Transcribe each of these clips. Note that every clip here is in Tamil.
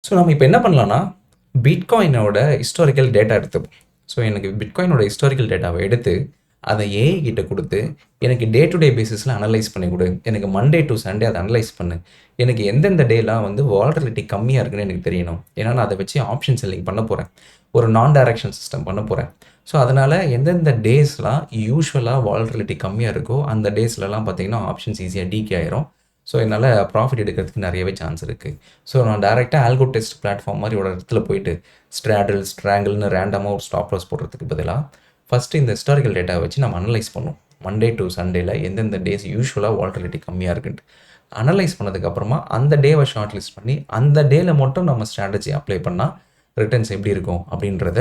ஸோ நம்ம இப்போ என்ன பண்ணலாம்னா, பிட்காயினோட ஹிஸ்டாரிக்கல் டேட்டா எடுத்துப்போம். ஸோ எனக்கு பிட்காயினோட ஹிஸ்டாரிக்கல் டேட்டாவை எடுத்து, அதை ஏஐ கிட்ட குடுத்து, எனக்கு டே டு டே பேசிஸ்ல அனலைஸ் பண்ணி குடு. எனக்கு மண்டே டூ சண்டே அத அனலைஸ் பண்ணு. எனக்கு எந்தெந்த டேலாம் வந்து வாலட்டிலிட்டி கம்மியா இருக்குன்னு எனக்கு தெரியணும். ஏன்னா, நான் அத வச்சு ஆப்ஷன் செல்லிங் பண்ண போறேன். ஒரு நான் டைரக்ஷன் சிஸ்டம் பண்ண போறேன். ஸோ, அதனால எந்தெந்த டேஸ்லாம் யூசுவலா வாலட்டிலிட்டி கம்மியா இருக்கோ, அந்த டேஸ்லலாம் பார்த்தீங்கன்னா, ஆப்ஷன்ஸ் ஈஸியா டீகே ஆயிரும். ஸோ, என்னால ப்ராஃபிட் எடுக்கிறதுக்கு நெறையவே சான்ஸ் இருக்கு. ஸோ, நான் டைரக்ட்டா ஆல்கோ டெஸ்ட் பிளாட்ஃபார்ம் மாரி ஒரு இடத்துல போயிட்டு, ஸ்ட்ராடல், ஸ்ட்ராங்கிள்னு ரேண்டமா ஒரு ஸ்டாப் லாஸ் போடுறதுக்கு பதிலா, ஃபர்ஸ்ட்டு இந்த ஹிஸ்டாரிக்கல் டேட்டாவ வச்சு நம்ம அனலைஸ் பண்ணுவோம். மண்டே டூ சண்டேல எந்தெந்த டேஸ் யூசுவலா வாலட்டிலிட்டி கம்மியா இருக்குன்ட்டு. அனலைஸ் பண்ணதுக்கப்புறமா, அந்த டேவ ஷார்ட் லிஸ்ட் பண்ணி, அந்த டேல மட்டும் நம்ம ஸ்ட்ராட்டஜி அப்ளை பண்ணா, ரிட்டர்ன்ஸ் எப்படி இருக்கும் அப்படின்றத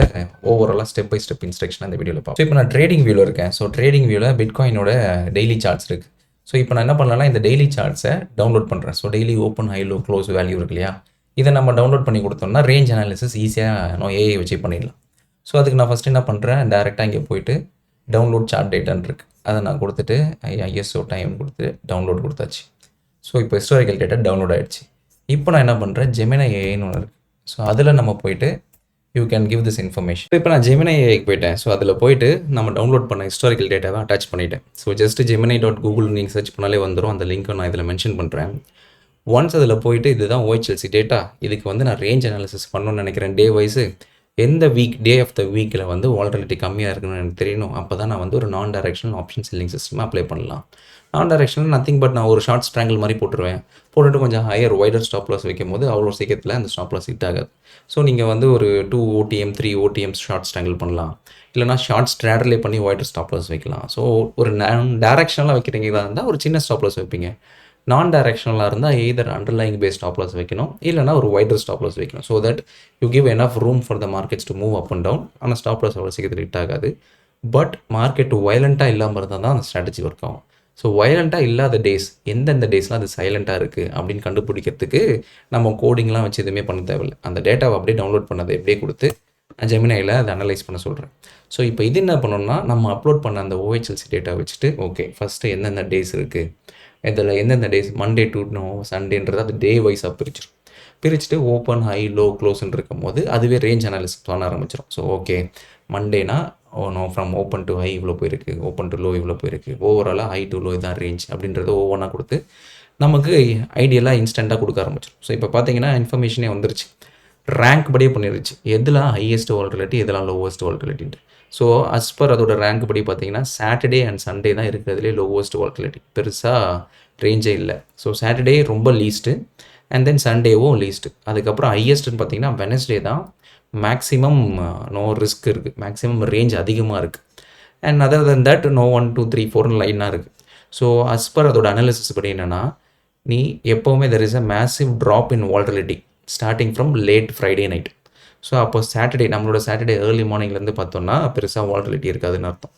ஓவராலா ஸ்டெப் பை ஸ்டெப் இன்ஸ்ட்ரக்ஷன் அந்த வீடியோல பார்ப்போம். ஸோ, இப்போ நான் ட்ரேடிங் வியூல இருக்கேன். ஸோ, ட்ரேடிங் வியூல பிட்காயினோட டெய்லி சார்ட்ஸ் இருக்கு. ஸோ, இப்போ நான் என்ன பண்ணலாம்னா, இந்த டெய்லி சார்ட்ஸை டவுன்லோட் பண்ணுறேன். So, daily open, high, low, close value இருக்கு இல்லையா? இதை நம்ம டவுன்லோட் பண்ணி கொடுத்தோம்னா, ரேஞ்ச் அனாலிசிஸ் ஈஸியாக ஏஐ வச்சு பண்ணிடலாம். ஸோ, அதுக்கு நான் ஃபஸ்ட்டு என்ன பண்ணுறேன், டேரெக்டாக இங்கே போயிட்டு டவுன்லோட் சார்ட் டேட்டான்னு இருக்கு. அதை நான் கொடுத்துட்டு ஐஎஸ்ஓ டைம் கொடுத்து டவுன்லோட் கொடுத்தாச்சு. ஸோ, இப்போ ஹிஸ்டாரிக்கல் டேட்டா டவுன்லோட் ஆயிடுச்சு. இப்போ நான் என்ன பண்ணுறேன், ஜெமினை ஏஐன்னு ஒன்று இருக்குது. ஸோ, அதில் நம்ம போயிட்டு you can give this information. இப்போ நான் ஜெமினை ஏஐக்கு போயிட்டேன். ஸோ, அதில் போயிட்டு நம்ம டவுன்லோட் பண்ண ஹிஸ்டாரிக்கல் டேட்டாவை அட்டாச் பண்ணிட்டேன். ஸோ, ஜஸ்ட் gemini.google நீங்கள் சர்ச் பண்ணாலே வந்துடும். அந்த லிங்க்கை நான் இதில் மென்ஷன் பண்ணுறேன். ஒன்ஸ் அதில் போயிட்டு இதுதான் ஓஹெச்எல்சி டேட்டா, இதுக்கு வந்து நான் ரேஞ்ச் அனாலிசிஸ் பண்ணணும்னு நினைக்கிறேன் டே வைஸு. எந்த வீக், டே ஆஃப் த வீக்கில் வந்து வாலட்டிலிட்டி கம்மியாக இருக்குன்னு எனக்கு தெரியணும். அப்போ தான் நான் வந்து ஒரு நான் directional option selling system apply பண்ணலாம். நான் டைரக்ஷனல் நத்திங் பட் நான் ஒரு ஷார்ட் ஸ்ட்ராங்கிள் மாதிரி போட்டுருவேன். போட்டுட்டு கொஞ்சம் ஹையர் வைடர் ஸ்டாப் லாஸ் வைக்கும் போது அவ்வளோ சீக்கிரத்தில் அந்த ஸ்டாப் லாஸ் ஹிட் ஆகாது. ஸோ, நீங்கள் வந்து ஒரு 2 ஓடிஎம் 3 ஓடிஎம்ஸ் ஷார்ட் ஸ்ட்ராங்கிள் பண்ணலாம். இல்லைனா ஷார்ட் ஸ்ட்ராடர்லே பண்ணி வைடர் ஸ்டாப் லாஸ் வைக்கலாம். ஸோ, ஒரு டைரக்ஷனலாக வைக்கிறீங்களா இருந்தால் ஒரு சின்ன ஸ்டாப் லாஸ் வைப்பீங்க. நான் டைரக்ஷனலாக இருந்தால் either underlying base stop loss வைக்கணும், இல்லைனா ஒரு வைடர் ஸ்டாப் லாஸ் வைக்கணும். So that you give enough room for the markets to move up and down. ஆனால் ஸ்டாப் லாஸ் அவ்வளோ சீக்கிரத்தில் ஹிட் ஆகாது. பட் மார்க்கெட் வயலண்ட்டாக இல்லாமல் இருந்தால் தான் அந்த ஸ்ட்ராட்டஜி ஒர்க் ஆகும். ஸோ, வயலண்ட்டாக இல்லாத டேஸ், எந்தெந்த டேஸ்லாம் அது சைலண்ட்டாக இருக்குது அப்படின்னு கண்டுபிடிக்கிறதுக்கு நம்ம கோடிங்லாம் வச்சு எதுவுமே பண்ண தேவையில்லை. அந்த டேட்டாவை அப்படியே டவுன்லோட் பண்ணதை எப்படியே கொடுத்து நான் ஜெமினையில் அதை அனலைஸ் பண்ண சொல்கிறேன். ஸோ, இப்போ இது என்ன பண்ணணும்னா, நம்ம அப்லோட் பண்ண அந்த ஓஹெச்எல்சி டேட்டா வச்சுட்டு ஓகே ஃபஸ்ட்டு எந்தெந்த டேஸ் இருக்குது, இதில் எந்தெந்த டேஸ் மண்டே டு சண்டேன்றது அது டே வைஸாக பிரிச்சிடும். பிரிச்சுட்டு ஓப்பன், ஹை, லோ, க்ளோஸ்ன்னு இருக்கும் போது அதுவே ரேஞ்ச் அனாலிசிஸ் பண்ண ஆரம்பிச்சிடும். ஸோ, ஓகே மண்டேனா ஃப்ரம் ஓப்பன் டு ஹை இவ்வளோ போயிருக்கு, ஓப்பன் டு லோ இவ்வளோ போயிருக்கு, ஓவராலாக ஹை டு லோ இதான் ரேஞ்ச் அப்படின்றத ஒவ்வொன்றா கொடுத்து நமக்கு ஐடியலாக இன்ஸ்டண்ட்டாக கொடுக்க ஆரம்பிச்சிடும். ஸோ, இப்போ பார்த்தீங்கன்னா இன்ஃபர்மேஷனே வந்துருச்சு. ரேங்க் படியே பண்ணிருச்சு. எதெல்லாம் ஹையஸ்ட் வாலட்டிலிட்டி, எதெல்லாம் லோவஸ்ட் வாலட்டிலிட்டின்ட்டு. ஸோ, அஸ் பர் அதோட ரேங்க் படி பார்த்தீங்கன்னா சாட்டர்டே அண்ட் சண்டே தான் இருக்கிறதுலே லோவஸ்ட் வாலட்டிலிட்டி. பெருசாக ரேஞ்சே இல்லை. ஸோ, சாட்டர்டே ரொம்ப லீஸ்ட்டு அண்ட் தென் சண்டேவும் லீஸ்ட்டு. அதுக்கப்புறம் ஹையஸ்ட்டுன்னு பார்த்தீங்கன்னா வெனஸ்டே தான் மேக்ஸிமம் நோ ரிஸ்க் இருக்குது. மேக்ஸிமம் ரேஞ்ச் அதிகமாக இருக்குது. And other then that no 1 2 3 4 லைனாக இருக்குது. ஸோ, அஸ் பர் அதோட அனாலிசிஸ் படி என்னென்னா, நீ எப்போவுமே there is a massive drop in volatility starting from late Friday night. So, அப்போ சாட்டர்டே நம்மளோட சாட்டர்டே ஏர்லி மார்னிங்லேருந்து பார்த்தோம்னா பெருசாக வாலட்டிலிட்டி இருக்காதுன்னு அர்த்தம்.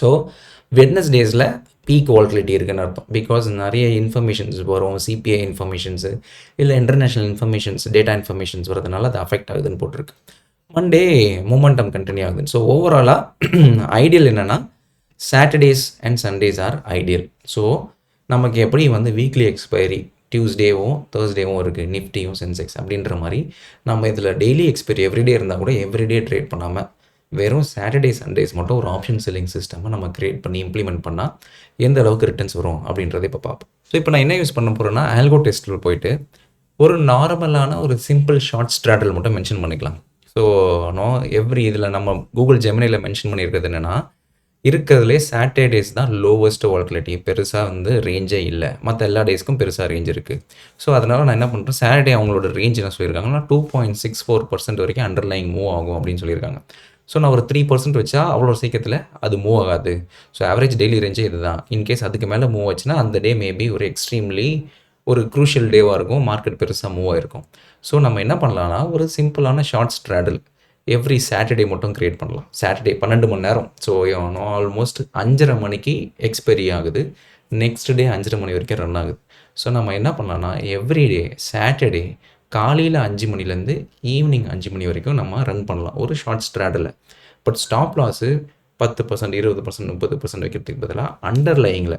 ஸோ, வெட்னஸ்டேஸில் பீக் வாலட்டிலிட்டி இருக்குன்னு அர்த்தம். பிகாஸ் நிறைய இன்ஃபர்மேஷன்ஸ் வரும், சிபிஐ இன்ஃபர்மேஷன்ஸு இல்லை இன்டர்நேஷ்னல் இன்ஃபர்மேஷன்ஸ், டேட்டா இன்ஃபர்மேஷன்ஸ் வரதுனால அது அஃபெக்ட் ஆகுதுன்னு போட்டிருக்கு. மண்டே மூமெண்டம் கண்டினியூ ஆகுது. ஸோ, ஓவராலாக ஐடியல் என்னென்னா Saturdays and Sundays R ideal. So, நமக்கு எப்படி வந்து வீக்லி எக்ஸ்பைரி டியூஸ்டேவும் தேர்ஸ்டேவும் இருக்குது, நிஃப்டியும் சென்செக்ஸ் அப்படின்ற மாதிரி நம்ம இதில் டெய்லி எக்ஸ்பைரி எவ்ரிடே இருந்தால் கூட எவ்ரிடே ட்ரேட் பண்ணாமல் வெறும் சாட்டர்டே சண்டேஸ் மட்டும் ஒரு ஆப்ஷன் செல்லிங் சிஸ்டமை நம்ம கிரியேட் பண்ணி இம்ப்ளிமெண்ட் பண்ணால் எந்த அளவுக்கு ரிட்டர்ன்ஸ் வரும் அப்படின்றத இப்போ பார்ப்போம். ஸோ, இப்போ நான் என்ன யூஸ் பண்ண போகிறேன்னா, ஆல்கோ டெஸ்ட்டில் போயிட்டு ஒரு நார்மலான ஒரு சிம்பிள் ஷார்ட் ஸ்ட்ராட்டல் மட்டும் மென்ஷன் பண்ணிக்கலாம். ஸோ, எவ்ரி இதில் நம்ம கூகுள் ஜெமினியில் மென்ஷன் பண்ணியிருக்கிறது என்னென்னா, இருக்கிறதுலே சாட்டர்டேஸ் தான் லோவஸ்ட் வாலட்டிலிட்டி, பெருசாக வந்து ரேஞ்சே இல்லை. மற்ற எல்லா டேஸ்க்கும் பெருசாக ரேஞ்ச் இருக்குது. ஸோ, அதனால் நான் என்ன பண்ணுறேன், சாட்டர்டே அவங்களோட ரேஞ்ச் என்ன சொல்லியிருக்காங்கன்னா 2.64% வரைக்கும் அண்டர்லைங் மூவ் ஆகும் அப்படின்னு சொல்லியிருக்காங்க. ஸோ, நான் ஒரு 3% வச்சா அவ்வளோ சீக்கிரத்தில் அது மூவ் ஆகாது. ஸோ, ஆவரேஜ் டெய்லி ரேஞ்சே இது தான். இன்கேஸ் அதுக்கு மேலே மூவ் ஆச்சுன்னா அந்த டே மேபி ஒரு எக்ஸ்ட்ரீம்லி ஒரு க்ரூஷியல் டேவாக இருக்கும், மார்க்கெட் பெருசாக மூவ் ஆகிருக்கும். ஸோ, நம்ம என்ன பண்ணலான்னா ஒரு சிம்பிளான ஷார்ட் ஸ்ட்ராடல் எவ்ரி சாட்டர்டே மட்டும் க்ரியேட் பண்ணலாம். சாட்டர்டே 12 மணி நேரம். ஸோ, ஆல்மோஸ்ட் 5:30 மணிக்கு எக்ஸ்பைரி ஆகுது. நெக்ஸ்ட் டே 5:30 மணி வரைக்கும் ரன் ஆகுது. ஸோ, நம்ம என்ன பண்ணலான்னா எவ்ரிடே சாட்டர்டே காலையில் 5 மணிலேருந்து ஈவினிங் 5 மணி வரைக்கும் நம்ம ரன் பண்ணலாம் ஒரு ஷார்ட் ஸ்ட்ராடலில். பட் ஸ்டாப் லாஸு 10%, 20%, 30% வைக்கிறதுக்கு பதிலாக அண்டர்லையிங்கில்.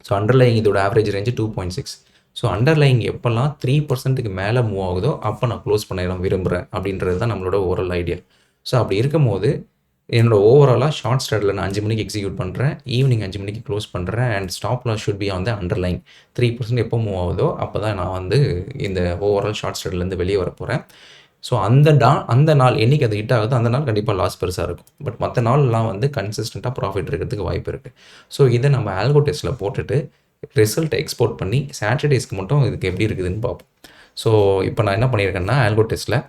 ஸோ, அண்டர்லையிங் இதோட ஆவரேஜ் ரேஞ்சு 2.6. ஸோ அண்டர்லைங் எப்போல்லாம் 3%க்கு மேலே மூவ் ஆகுதோ அப்போ நான் க்ளோஸ் பண்ண விரும்புகிறேன் அப்படின்றது தான் நம்மளோட ஓவரால் ஐடியா. ஸோ அப்படி இருக்கும்போது என்னோட ஓவராலாக ஷார்ட் ஸ்டார்டில் நான் 5 மணிக்கு எக்ஸிக்யூட் பண்ணுறேன், ஈவினிங் 5 மணிக்கு க்ளோஸ் பண்ணுறேன். And stop loss should be on the underline. 3% எப்போ மூவ் ஆகுதோ அப்போ தான் நான் வந்து இந்த ஓவரால் ஷார்ட் ஸ்டார்ட்லேருந்து வெளியே வர போகிறேன். ஸோ அந்த நாள் என்றைக்கு அது ஹிட் ஆகுதோ அந்த நாள் கண்டிப்பாக லாஸ் பெருசாக இருக்கும். பட் மற்ற நாள்லாம் வந்து கன்சிஸ்டண்ட்டாக ப்ராஃபிட் இருக்கிறதுக்கு வாய்ப்பு இருக்குது. ஸோ இதை நம்ம ஆல்கோ டெஸ்ட்டில் போட்டுட்டு ரிசல்ட்டை எக்ஸ்போர்ட் பண்ணி சாட்டர்டேஸ்க்கு மட்டும் இதுக்கு எப்படி இருக்குதுன்னு பார்ப்போம். ஸோ இப்போ நான் என்ன பண்ணியிருக்கேன்னா ஆல்கோ டெஸ்ட்டில்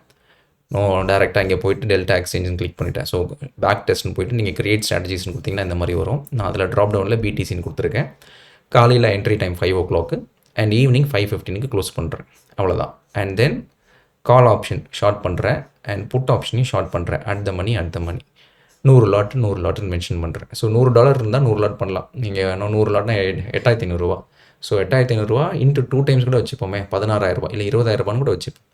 டேரெக்டாக இங்கே போய்ட்டு டெல்டா எக்ஸ்சேஞ்சுன்னு கிளிக் பண்ணிட்டேன். ஸோ பேக் டெஸ்ட்னு போய்ட்டு நீங்கள் கிரியேட் ஸ்ட்ராட்டஜிஸ்னு கொடுத்தீங்கன்னா இந்த மாதிரி வரும். நான் அதில் ட்ராப் டவுனில் பிடிசின்னு கொடுத்துருக்கேன். காலையில் entry time 5 o'clock and evening 5:15க்கு க்ளோஸ் பண்ணுறேன். அவ்வளோதான். And then call option short பண்ணுறேன் அண்ட் புட் ஆப்ஷனையும் ஷார்ட் பண்ணுறேன். அட் த மணி 100 லாட்டுன்னு மென்ஷன் பண்ணுறேன். ஸோ $100 இருந்தால் 100 லாட் பண்ணலாம். நீங்கள் 100 லாட்னா 8,500 ஸோ 8,500 இன்ட்டு 2 டைம்ஸ் கூட வச்சுப்போமே, 16,000 இல்லை 20,000 கூட வச்சுப்போம்.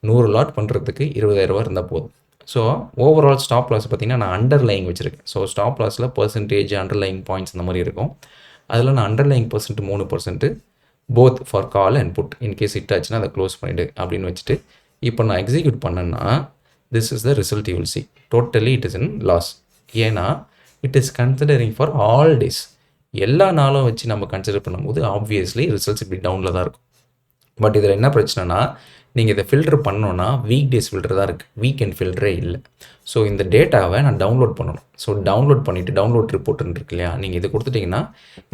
100 லாட் பண்ணுறதுக்கு 20,000 இருந்தால் போதும். ஸோ ஓவரால் ஸ்டாப் லாஸ் பார்த்திங்கன்னா நான் அண்டர்லைங் வச்சுருக்கேன். ஸோ ஸ்டாப் லாஸில் பர்சன்டேஜ் அண்டர்லைங் பாயிண்ட்ஸ் அந்த மாதிரி இருக்கும். அதில் நான் underlying 3% both for call and put. In case hit ஆச்சுன்னா அதை க்ளோஸ் பண்ணிவிடு அப்படின்னு வச்சுட்டு இப்போ நான் எக்ஸிக்யூட் பண்ணேன்னா this is the result you will see. Totally it is in loss. ஏன்னா it is considering for all days. எல்லா நாளும் வச்சு நம்ம கன்சிடர் பண்ணும்போது ஆப்வியஸ்லி ரிசல்ட்ஸ் இப்படி டவுனில் தான் இருக்கும். பட் இதில் என்ன பிரச்சனைனா நீங்கள் இதை ஃபில்டர் பண்ணோன்னா வீக் டேஸ் ஃபில்டர் தான் இருக்குது, வீக்கெண்ட் ஃபில்டரே இல்லை. ஸோ இந்த டேட்டாவை நான் டவுன்லோட் பண்ணணும். ஸோ டவுன்லோட் பண்ணிவிட்டு டவுன்லோட் ரிப்போர்ட்னு இருக்கு இல்லையா, நீங்கள் இதை கொடுத்துட்டிங்கன்னா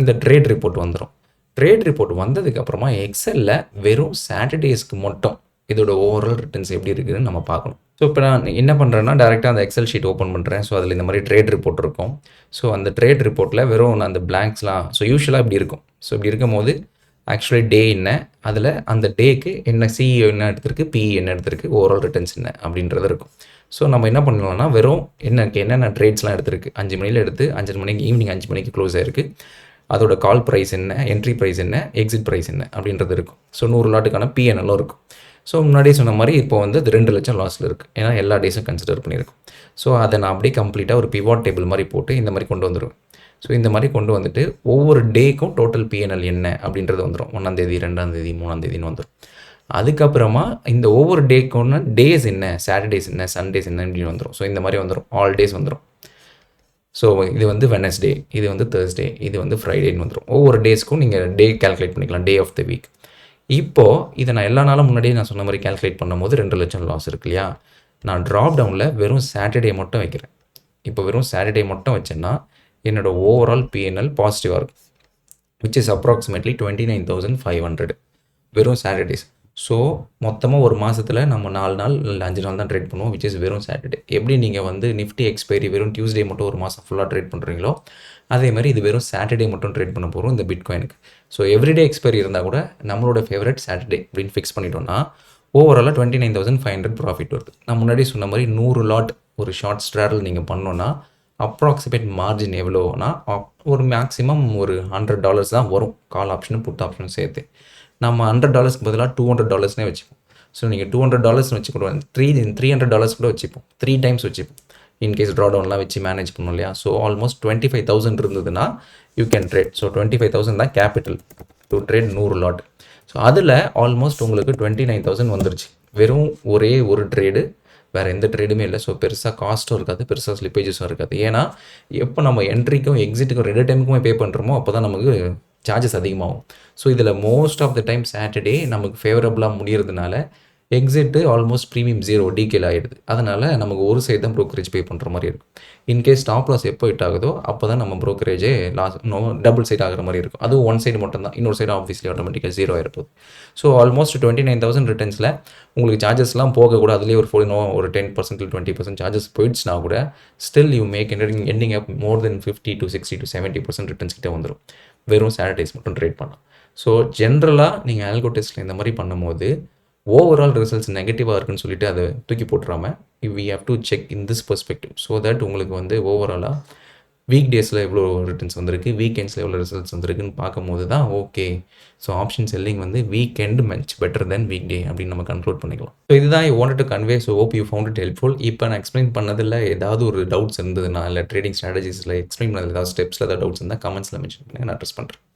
இந்த ட்ரேட் ரிப்போர்ட் வந்துடும். ட்ரேட் ரிப்போர்ட் வந்ததுக்கப்புறமா எக்ஸலில் வெறும் சாட்டர்டேஸ்க்கு மட்டும் இதோட ஓவரால் ரிட்டர்ன்ஸ் எப்படி இருக்குதுன்னு நம்ம பார்க்கணும். ஸோ இப்போ நான் என்ன பண்ணுறேன்னா டேரெக்டாக அந்த எக்ஸல் ஷீட் ஓப்பன் பண்ணுறேன். ஸோ அதில் இந்த மாதிரி ட்ரேட் ரிப்போர்ட் இருக்கும். ஸோ அந்த ட்ரேட் ரிப்போர்ட்டில் வெறும் அந்த பிளாங்க்ஸ்லாம் ஸோ யூஸ்வலாக இப்படி இருக்கும். ஸோ இப்படி இருக்கும் போது ஆக்சுவலி டே என்ன, அதில் அந்த டேக்கு என்ன சிஇஓ என்ன எடுத்திருக்கு, பிஇ என்ன எடுத்திருக்கு, ஓவரால் ரிட்டர்ன்ஸ் என்ன அப்படின்றது இருக்கும். ஸோ நம்ம என்ன பண்ணலாம்னா வெறும் என்னென்ன ட்ரேட்ஸ்லாம் எடுத்திருக்கு, 5 மணியில் எடுத்து 5 மணிக்கு ஈவினிங் 5 மணிக்கு க்ளோஸ் ஆயிருக்கு, அதோட கால் ப்ரைஸ் என்ன, என்ட்ரி ப்ரைஸ் என்ன, எக்ஸிட் ப்ரைஸ் என்ன அப்படின்றது இருக்கும். ஸோ 100 லாட்டுக்கான பிஎன்எல்லும் இருக்கும். ஸோ முன்னாடியே சொன்ன மாதிரி இப்போ வந்து அது 2 லட்சம் லாஸில் இருக்குது. ஏன்னா எல்லா டேஸும் கன்சிடர் பண்ணியிருக்கும். ஸோ அதை நான் அப்படியே கம்ப்ளீட்டாக ஒரு பிவாட் டேபிள் மாதிரி போட்டு இந்த மாதிரி கொண்டு வந்துடுவேன். ஸோ இந்த மாதிரி கொண்டு வந்துட்டு ஒவ்வொரு டேக்கும் டோட்டல் பிஎன்எல் என்ன அப்படின்றது வந்துடும். 1ஆம் தேதி 2ஆம் தேதி 3ஆம் தேதின்னு வந்துடும். அதுக்கப்புறமா இந்த ஒவ்வொரு டேக்கும்னா டேஸ் என்ன, சாட்டர்டேஸ் என்ன, சண்டேஸ் என்ன அப்படின்னு வந்துடும். ஸோ இந்த மாதிரி வந்துடும், ஆல் டேஸ் வந்துடும். ஸோ இது வந்து வெனஸ்டே, இது வந்து தேர்ஸ்டே, இது வந்து ஃப்ரைடேன்னு வந்துடும். ஒவ்வொரு டேஸ்க்கும் நீங்கள் டே கேல்குலேட் பண்ணிக்கலாம், டே ஆஃப் த வீக். இப்போது இதை நான் எல்லா நாளும் முன்னாடியே நான் சொன்ன மாதிரி கேல்குலேட் பண்ணும்போது 2 லட்சம் லாஸ் இருக்கு இல்லையா. நான் ட்ராப் டவுனில் வெறும் சாட்டர்டே மட்டும் வைக்கிறேன். இப்போ வெறும் சாட்டர்டே மட்டும் வச்சேன்னா என்னோடய ஓவரால் பிஎன்எல் பாசிட்டிவாக இருக்கும், விச் இஸ் அப்ராக்சிமேட்லி 29,500 வெறும் சாட்டர்டேஸ். ஸோ மொத்தமாக ஒரு மாதத்தில் நம்ம 4 நாள் இல்லை 5 நாள் தான் ட்ரேட் பண்ணுவோம், விச் இஸ் வெறும் சாட்டர்டே. எப்படி நீங்கள் வந்து நிஃப்டி எக்ஸ்பைரி வெறும் டியூஸ்டே மட்டும் ஒரு மாதம் ஃபுல்லாக ட்ரேட் பண்ணுறீங்களோ அதே மாதிரி இது வெறும் சாட்டர்டே மட்டும் ட்ரேட் பண்ண போகிறோம் இந்த பிட்காயினுக்கு. ஸோ எவ்ரிடே எக்ஸ்பைரி இருந்தால் கூட நம்மளோட ஃபேவரட் சாட்டர்டே அப்படின்னு ஃபிக்ஸ் பண்ணிட்டோம்னா ஓவராலாக 29,500 ப்ராஃபிட் வருது. நான் முன்னாடி சொன்ன மாதிரி 100 லாட் ஒரு ஷார்ட் ஸ்ட்ராடல் நீங்கள் பண்ணோன்னா அப்ராக்சிமேட் மார்ஜின் எவ்வளோனா ஒரு மேக்ஸிமம் ஒரு $100 தான் வரும், கால் ஆப்ஷனும் புட் ஆப்ஷனும் சேர்த்து. நம்ம $100 பதிலாக $200 வச்சுப்போம். ஸோ நீங்கள் $200 வச்சுக்கூட $300 கூட வச்சுப்போம், 3 டைம்ஸ் வச்சுப்போம். இன்கேஸ் ட்ராடவுன்லாம் வச்சு மேனேஜ் பண்ணோம் இல்லையா. ஸோ ஆல்மோஸ்ட் 25,000 இருந்ததுன்னா யூ கேன் ட்ரேட். ஸோ 25,000 தான் capital to trade 100 lot. So அதில் ஆல்மோஸ்ட் உங்களுக்கு 29,000 வந்துருச்சு. வெறும் ஒரே ஒரு ட்ரேடு, வேறு எந்த ட்ரேடுமே இல்லை. ஸோ பெருசாக காஸ்ட்டும் இருக்காது, பெருசாக ஸ்லிப்பேஜஸும் இருக்காது. ஏன்னா எப்போ நம்ம என்ட்ரிக்கும் எக்ஸிட்டுக்கும் 2 டைமுக்குமே பே பண்ணுறோமோ அப்போ தான் நமக்கு சார்ஜஸ் அதிகமாகும். ஸோ இதில் most of the time Saturday நமக்கு ஃபேவரபுளாக முடியறதுனால எக்ஸிட்டு ஆல்மோஸ்ட் ப்ரீமியம் 0 டீகேல் ஆகிடுது. அதனால் நமக்கு ஒரு சைடு தான் ப்ரோக்கரேஜ் பே பண்ணுற மாதிரி இருக்கும். இன்கேஸ் ஸ்டாப் லாஸ் எப்போ ஹிட் ஆகுதோ அப்போ தான் நம்ம ப்ரோக்கரேஜே டபுள் சைடு ஆகிற மாதிரி இருக்கும். அதுவும் ஒன் சைடு மட்டும் தான், இன்னொரு சைடு ஆப்வியஸ்லி ஆட்டோமேட்டிக்காக 0 ஆகிருப்போது. ஸோ ஆல்மோஸ்ட் 29,000 ரிட்டர்ன்ஸில் உங்களுக்கு சார்ஜஸ்லாம் போக கூட அதுலேயே ஒரு 10% 20% சார்ஜஸ் போயிடுச்சுனா கூட still you make ending up more then 50 to 60 to 70% returns கிட்டே வந்துடும் வெறும் சாட்டர்டேஸ் மட்டும் ட்ரேட் பண்ணலாம். ஸோ ஜென்ரலாக நீங்கள் ஆல்கோ டெஸ்ட்டில் இந்த மாதிரி பண்ணும்போது ஓவரால் ரிசல்ட்ஸ் நெகட்டிவாக இருக்குன்னு சொல்லிட்டு அதை தூக்கி போட்டுறாமல் we have to check in this perspective. So that உங்களுக்கு வந்து ஓவராலாக வீக் டேஸில் எவ்வளோ ரிட்டர்ன்ஸ் வந்திருக்கு, வீக்கெண்ட்ஸில் எவ்வளோ ரிசல்ட்ஸ் வந்திருக்குன்னு பார்க்கும்போது தான் ஓகே. ஸோ ஆப்ஷன் செல்லிங் வந்து வீக்கெண்ட் மச் பெட்டர் தென் வீக் டே அப்படின்னு நம்ம கன்க்ளூட் பண்ணிக்கலாம். ஸோ இதுதான் I wanted to convey. So hope you found it helpful. இப்போ நான் எக்ஸ்பிளைன் பண்ணதில் ஏதாவது ஒரு டவுட்ஸ் இருந்ததுன்னா இல்லை ட்ரேடிங் ஸ்ட்ராட்டஜிஸில் எக்ஸ்பிளைன் பண்ணதில் ஏதாவது ஸ்டெப்ஸில் ஏதாவது டவுட்ஸ் இருந்தால் கமெண்ட்ஸில் மென்ஷன் பண்ணி நான் அட்ரஸ் பண்ணுறேன்.